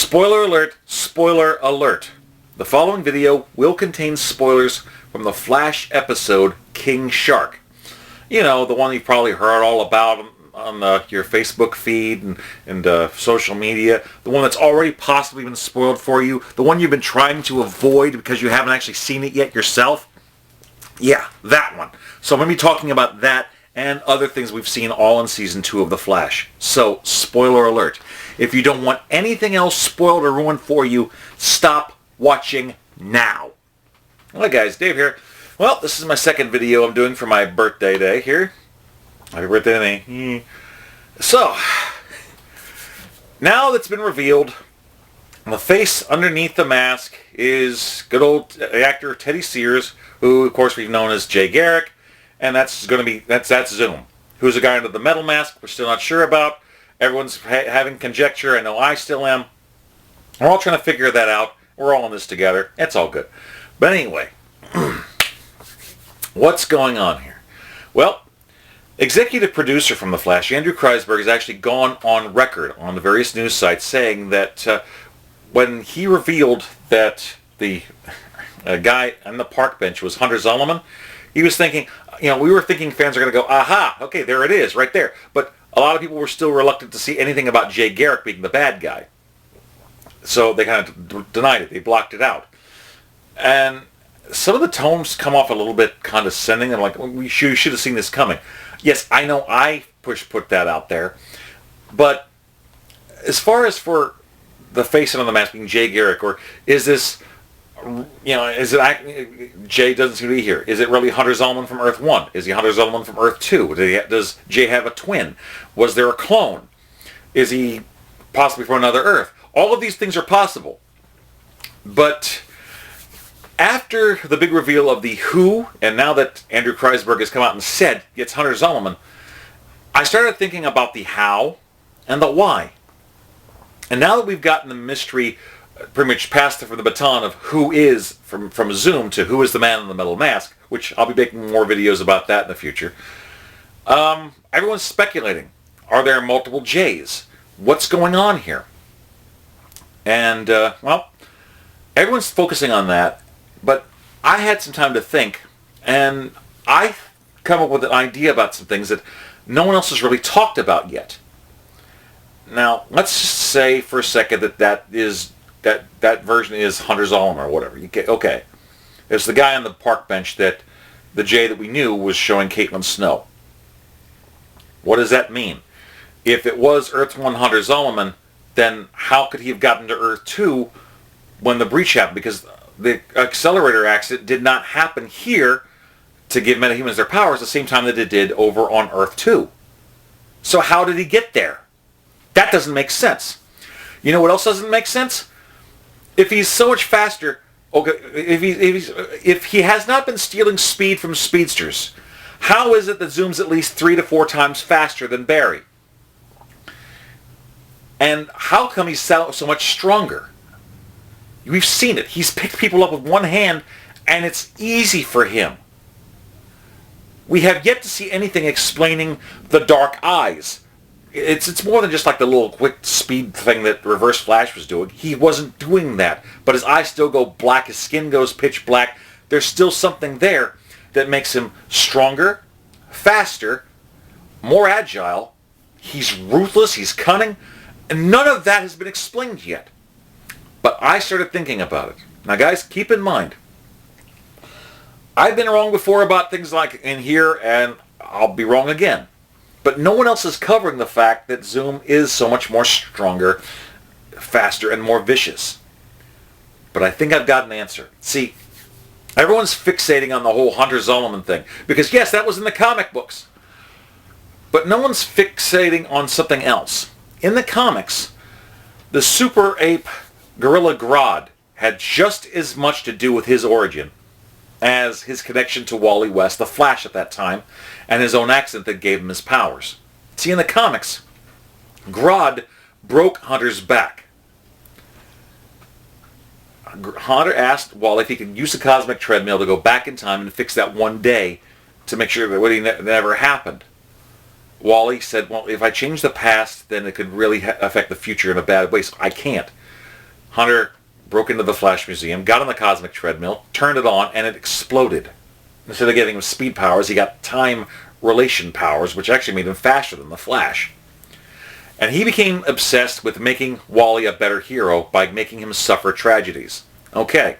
Spoiler alert, spoiler alert. The following video will contain spoilers from the Flash episode King Shark. You know, the one you've probably heard all about on your Facebook feed and social media. The one that's already possibly been spoiled for you. The one you've been trying to avoid because you haven't actually seen it yet yourself. Yeah, that one. So I'm going to be talking about that and other things we've seen all in Season 2 of The Flash. So, spoiler alert. If you don't want anything else spoiled or ruined for you, stop watching now. Hi guys, Dave here. Well, this is my second video I'm doing for my birthday day here. Happy birthday to me. So, now that's been revealed, the face underneath the mask is good old actor Teddy Sears, who of course we've known as Jay Garrick, and that's Zoom, who's a guy under the metal mask we're still not sure about. Everyone's having conjecture. I know I still am. We're all trying to figure that out. We're all in this together. It's all good. But anyway, what's going on here? Well, executive producer from The Flash, Andrew Kreisberg, has actually gone on record on the various news sites saying that when he revealed that the guy on the park bench was Hunter Zolomon, he was thinking, we were thinking fans are going to go, aha, okay, there it is, right there. But a lot of people were still reluctant to see anything about Jay Garrick being the bad guy. So they kind of denied it. They blocked it out. And some of the tones come off a little bit condescending. And like, you should have seen this coming. Yes, I know I put that out there. But as far as for the face on the mask being Jay Garrick, or is this, is it Jay doesn't seem to be here? Is it really Hunter Zolomon from Earth 1? Is he Hunter Zolomon from Earth 2? Does Jay have a twin? Was there a clone? Is he possibly from another Earth? All of these things are possible. But after the big reveal of the who, and now that Andrew Kreisberg has come out and said it's Hunter Zolomon, I started thinking about the how and the why. And now that we've gotten the mystery pretty much passed from the baton of who is, from Zoom to who is the man in the metal mask, which I'll be making more videos about that in the future. Everyone's speculating. Are there multiple Jays? What's going on here? And, well, everyone's focusing on that, but I had some time to think, and I come up with an idea about some things that no one else has really talked about yet. Now, let's just say for a second that version is Hunter Zolomon or whatever. Okay. It's the guy on the park bench that the Jay that we knew was showing Caitlin Snow. What does that mean? If it was Earth 1 Hunter Zolomon, then how could he have gotten to Earth 2 when the breach happened? Because the accelerator accident did not happen here to give metahumans their powers the same time that it did over on Earth 2. So how did he get there? That doesn't make sense. You know what else doesn't make sense? If he's so much faster, okay, if he has not been stealing speed from speedsters, how is it that Zoom's at least 3 to 4 times faster than Barry? And how come he's so much stronger? We've seen it. He's picked people up with one hand, and it's easy for him. We have yet to see anything explaining the dark eyes. It's more than just like the little quick speed thing that Reverse Flash was doing. He wasn't doing that. But his eyes still go black. His skin goes pitch black. There's still something there that makes him stronger, faster, more agile. He's ruthless. He's cunning. And none of that has been explained yet. But I started thinking about it. Now guys, keep in mind, I've been wrong before about things like in here, and I'll be wrong again. But no one else is covering the fact that Zoom is so much more stronger, faster, and more vicious. But I think I've got an answer. See, everyone's fixating on the whole Hunter Zolomon thing. Because yes, that was in the comic books. But no one's fixating on something else. In the comics, the super ape gorilla Grodd had just as much to do with his origin as his connection to Wally West, the Flash at that time, and his own accident that gave him his powers. See, in the comics, Grodd broke Hunter's back. Hunter asked Wally if he could use the cosmic treadmill to go back in time and fix that one day to make sure that what never happened. Wally said, well, if I change the past, then it could really affect the future in a bad way, so I can't. Hunter broke into the Flash Museum, got on the cosmic treadmill, turned it on, and it exploded. Instead of getting him speed powers, he got time relation powers, which actually made him faster than the Flash. And he became obsessed with making Wally a better hero by making him suffer tragedies. Okay,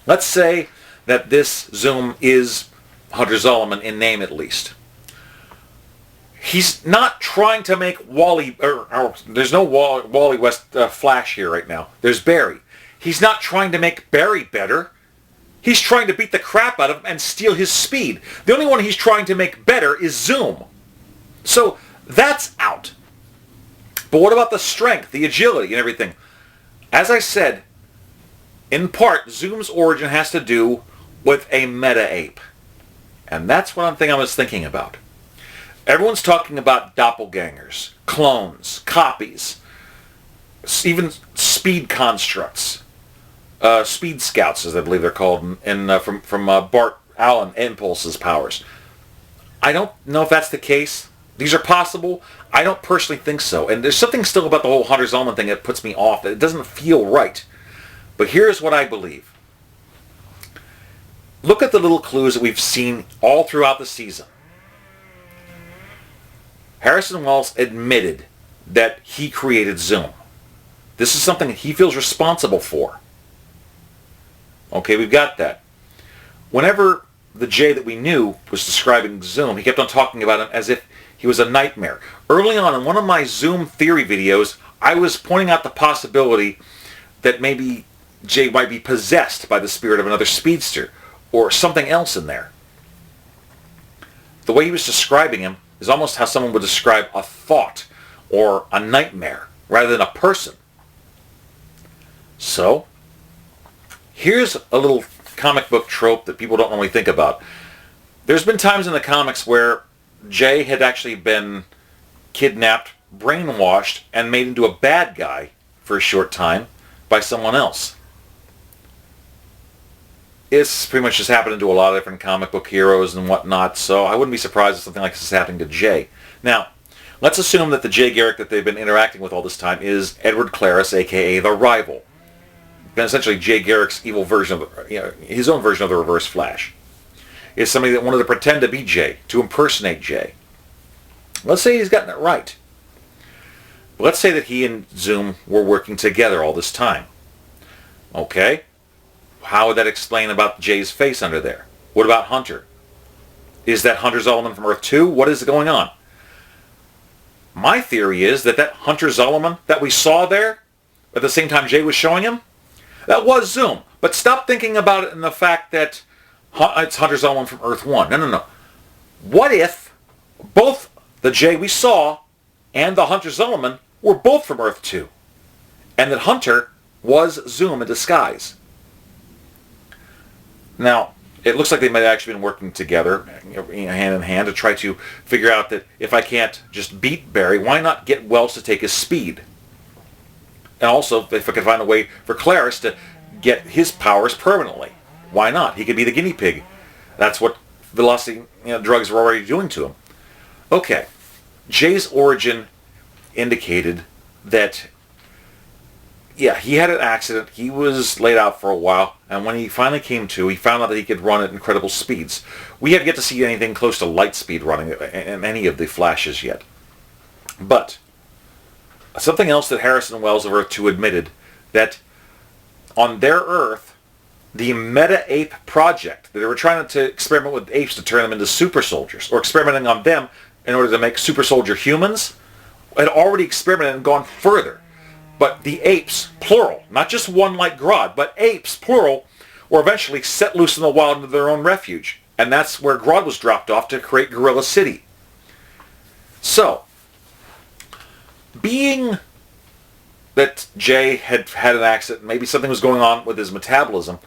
let's say that this Zoom is Hunter Zolomon, in name at least. He's not trying to make Wally, or there's no Wally West Flash here right now. There's Barry. He's not trying to make Barry better. He's trying to beat the crap out of him and steal his speed. The only one he's trying to make better is Zoom. So that's out. But what about the strength, the agility, and everything? As I said, in part, Zoom's origin has to do with a Meta-Ape. And that's one thing I was thinking about. Everyone's talking about doppelgangers, clones, copies, even speed constructs, speed scouts, as I believe they're called, from Bart Allen Impulse's powers. I don't know if that's the case. These are possible. I don't personally think so. And there's something still about the whole Hunter Zolomon thing that puts me off, that it doesn't feel right. But here's what I believe. Look at the little clues that we've seen all throughout the season. Harrison Wells admitted that he created Zoom. This is something he feels responsible for. Okay, we've got that. Whenever the Jay that we knew was describing Zoom, he kept on talking about him as if he was a nightmare. Early on in one of my Zoom theory videos, I was pointing out the possibility that maybe Jay might be possessed by the spirit of another speedster or something else in there. The way he was describing him is almost how someone would describe a thought or a nightmare rather than a person. So, here's a little comic book trope that people don't normally think about. There's been times in the comics where Jay had actually been kidnapped, brainwashed, and made into a bad guy for a short time by someone else. It's pretty much just happening to a lot of different comic book heroes and whatnot, so I wouldn't be surprised if something like this is happening to Jay. Now, let's assume that the Jay Garrick that they've been interacting with all this time is Edward Claris, a.k.a. the Rival. And essentially Jay Garrick's evil version of, his own version of the Reverse Flash. Is somebody that wanted to pretend to be Jay, to impersonate Jay. Let's say he's gotten it right. Let's say that he and Zoom were working together all this time. Okay? How would that explain about Jay's face under there? What about Hunter? Is that Hunter Zolomon from Earth 2? What is going on? My theory is that Hunter Zolomon that we saw there, at the same time Jay was showing him, that was Zoom. But stop thinking about it in the fact that it's Hunter Zolomon from Earth 1. No. What if both the Jay we saw and the Hunter Zolomon were both from Earth 2? And that Hunter was Zoom in disguise? Now, it looks like they might have actually been working together, hand in hand, to try to figure out that if I can't just beat Barry, why not get Wells to take his speed? And also, if I could find a way for Claris to get his powers permanently, why not? He could be the guinea pig. That's what velocity drugs were already doing to him. Okay, Jay's origin indicated that, yeah, he had an accident. He was laid out for a while, and when he finally came to, he found out that he could run at incredible speeds. We have yet to see anything close to light speed running in any of the Flashes yet. But something else that Harrison Wells of Earth 2 admitted, that on their Earth, the Meta-Ape project, that they were trying to experiment with apes to turn them into super soldiers, or experimenting on them in order to make super soldier humans, had already experimented and gone further. But the apes, plural, not just one like Grodd, but apes, plural, were eventually set loose in the wild into their own refuge. And that's where Grodd was dropped off to create Gorilla City. So, being that Jay had had an accident, maybe something was going on with his metabolism,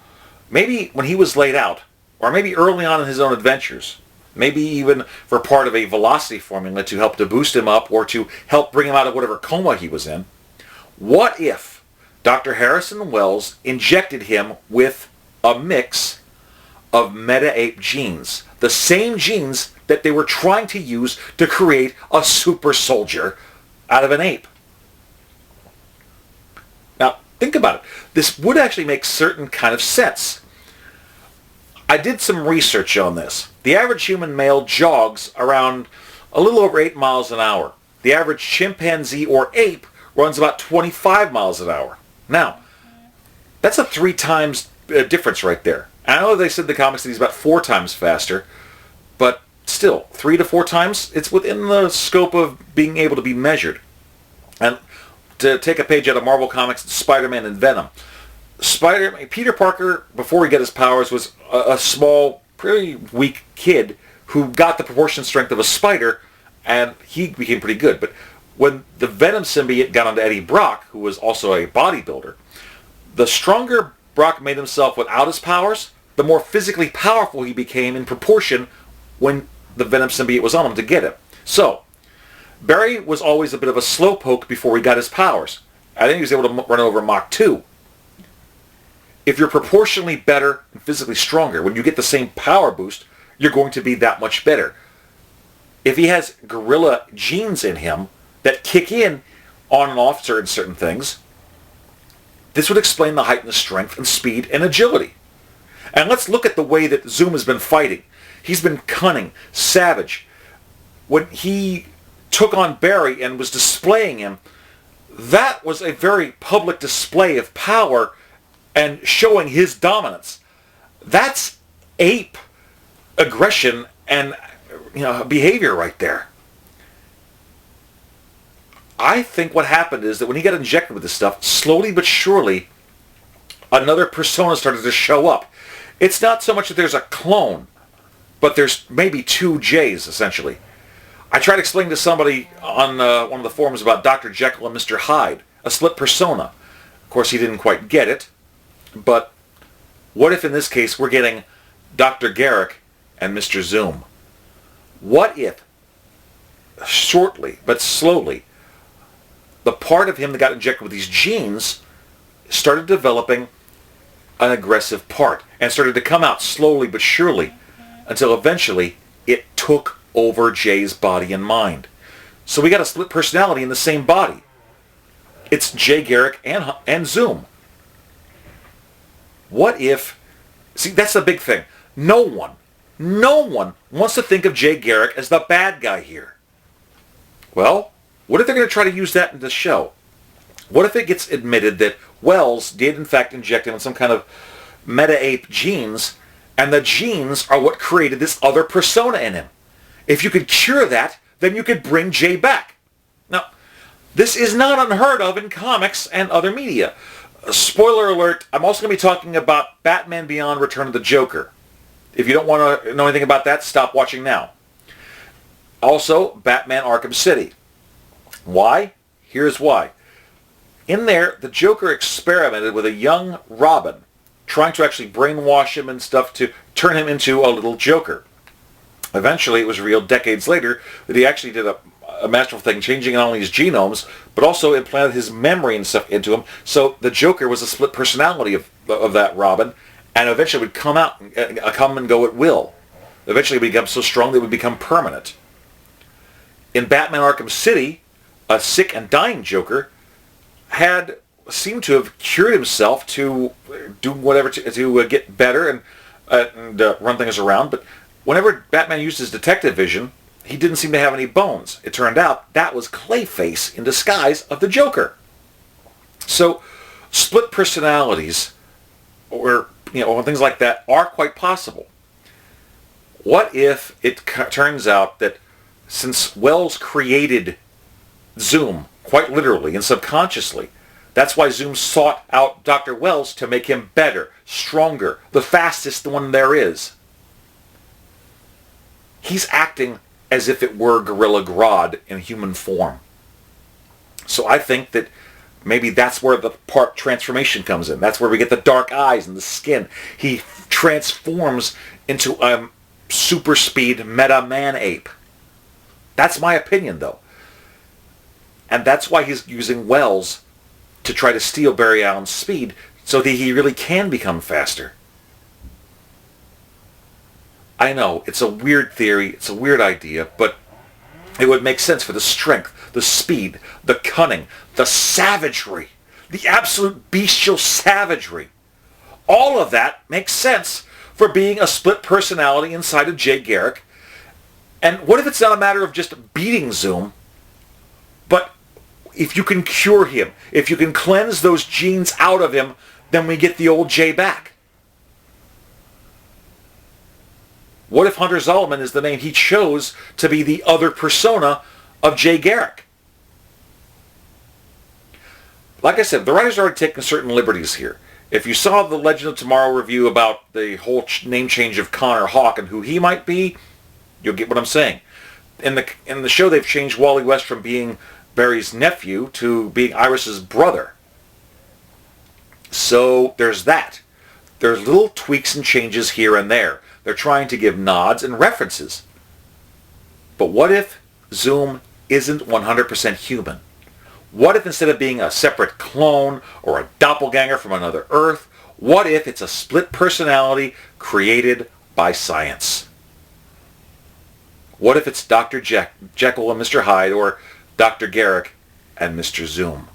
maybe when he was laid out, or maybe early on in his own adventures, maybe even for part of a velocity formula to help to boost him up or to help bring him out of whatever coma he was in, what if Dr. Harrison Wells injected him with a mix of Meta-Ape genes, the same genes that they were trying to use to create a super soldier out of an ape? Now, Think about it. This would actually make certain kind of sense. I did some research on this. The average human male jogs around a little over 8 miles an hour. The average chimpanzee or ape runs about 25 miles an hour. Now, that's a 3 times difference right there. I know they said in the comics that he's about 4 times faster, but still, 3 to 4 times, it's within the scope of being able to be measured. And to take a page out of Marvel Comics, Spider-Man and Venom. Peter Parker, before he got his powers, was a small, pretty weak kid who got the proportion strength of a spider, and he became pretty good. But when the Venom symbiote got onto Eddie Brock, who was also a bodybuilder, the stronger Brock made himself without his powers, the more physically powerful he became in proportion when the Venom symbiote was on him to get him. So, Barry was always a bit of a slowpoke before he got his powers. I think he was able to run over Mach 2. If you're proportionally better and physically stronger, when you get the same power boost, you're going to be that much better. If he has gorilla genes in him that kick in on and off certain things, this would explain the heightened strength and speed and agility. And let's look at the way that Zoom has been fighting. He's been cunning, savage. When he took on Barry and was displaying him, that was a very public display of power and showing his dominance. That's ape aggression and behavior right there. I think what happened is that when he got injected with this stuff, slowly but surely, another persona started to show up. It's not so much that there's a clone, but there's maybe 2 J's, essentially. I tried explaining to somebody on one of the forums about Dr. Jekyll and Mr. Hyde, a split persona. Of course, he didn't quite get it, but what if in this case we're getting Dr. Garrick and Mr. Zoom? What if, shortly but slowly, the part of him that got injected with these genes started developing an aggressive part and started to come out slowly but surely until eventually it took over Jay's body and mind. So we got a split personality in the same body. It's Jay Garrick and Zoom. What if... See, that's the big thing. No one wants to think of Jay Garrick as the bad guy here. Well, what if they're going to try to use that in the show? What if it gets admitted that Wells did in fact inject him with some kind of Meta-Ape genes, and the genes are what created this other persona in him? If you could cure that, then you could bring Jay back. Now, this is not unheard of in comics and other media. Spoiler alert, I'm also going to be talking about Batman Beyond: Return of the Joker. If you don't want to know anything about that, stop watching now. Also, Batman Arkham City. Why? Here's why. In there, the Joker experimented with a young Robin, trying to actually brainwash him and stuff to turn him into a little Joker. Eventually, it was revealed decades later that he actually did a masterful thing, changing not only his genomes, but also implanted his memory and stuff into him. So the Joker was a split personality of that Robin, and eventually would come out, come and go at will. Eventually, it would become so strong that it would become permanent. In Batman Arkham City, a sick and dying Joker seemed to have cured himself to do whatever to get better and run things around. But whenever Batman used his detective vision, he didn't seem to have any bones. It turned out that was Clayface in disguise of the Joker. So split personalities or things like that are quite possible. What if it turns out that since Wells created Zoom, quite literally and subconsciously, that's why Zoom sought out Dr. Wells to make him better, stronger, the fastest one there is. He's acting as if it were Gorilla Grodd in human form. So I think that maybe that's where the part transformation comes in. That's where we get the dark eyes and the skin. He transforms into a super speed Meta-Ape. That's my opinion, though. And that's why he's using Wells to try to steal Barry Allen's speed so that he really can become faster. I know, it's a weird theory, it's a weird idea, but it would make sense for the strength, the speed, the cunning, the savagery, the absolute bestial savagery. All of that makes sense for being a split personality inside of Jay Garrick. And what if it's not a matter of just beating Zoom, but if you can cure him, if you can cleanse those genes out of him, then we get the old Jay back. What if Hunter Zolomon is the name he chose to be the other persona of Jay Garrick? Like I said, the writers are already taking certain liberties here. If you saw the Legend of Tomorrow review about the whole name change of Connor Hawke and who he might be, you'll get what I'm saying. In the show, they've changed Wally West from being Barry's nephew to being Iris's brother. So there's that. There's little tweaks and changes here and there. They're trying to give nods and references. But what if Zoom isn't 100% human? What if instead of being a separate clone or a doppelganger from another Earth, what if it's a split personality created by science? What if it's Dr. Jekyll and Mr. Hyde, or Dr. Garrick and Mr. Zoom?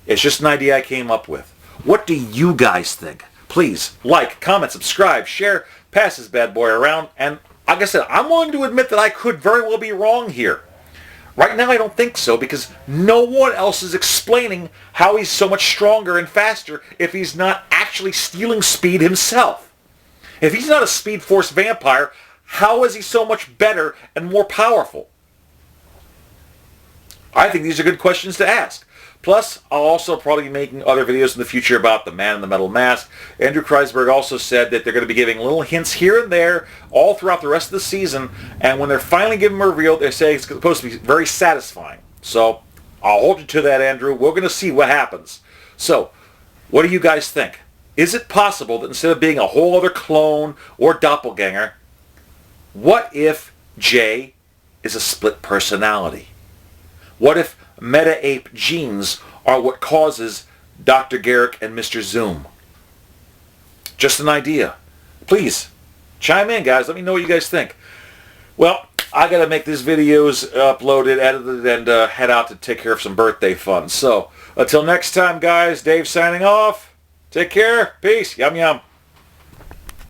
It's just an idea I came up with. What do you guys think? Please like, comment, subscribe, share, pass this bad boy around. And like I said, I'm willing to admit that I could very well be wrong here. Right now I don't think so, because no one else is explaining how he's so much stronger and faster if he's not actually stealing speed himself. If he's not a Speed Force vampire, how is he so much better and more powerful? I think these are good questions to ask. Plus, I'll also probably be making other videos in the future about the Man in the Metal Mask. Andrew Kreisberg also said that they're going to be giving little hints here and there all throughout the rest of the season. And when they're finally giving them a reveal, they say it's supposed to be very satisfying. So, I'll hold you to that, Andrew. We're going to see what happens. So, what do you guys think? Is it possible that instead of being a whole other clone or doppelganger, what if Jay is a split personality? What if Meta-Ape genes are what causes Dr. Garrick and Mr. Zoom? Just an idea. Please, chime in, guys. Let me know what you guys think. Well, I got to make these videos uploaded, edited, and head out to take care of some birthday fun. So, until next time, guys, Dave signing off. Take care. Peace. Yum, yum.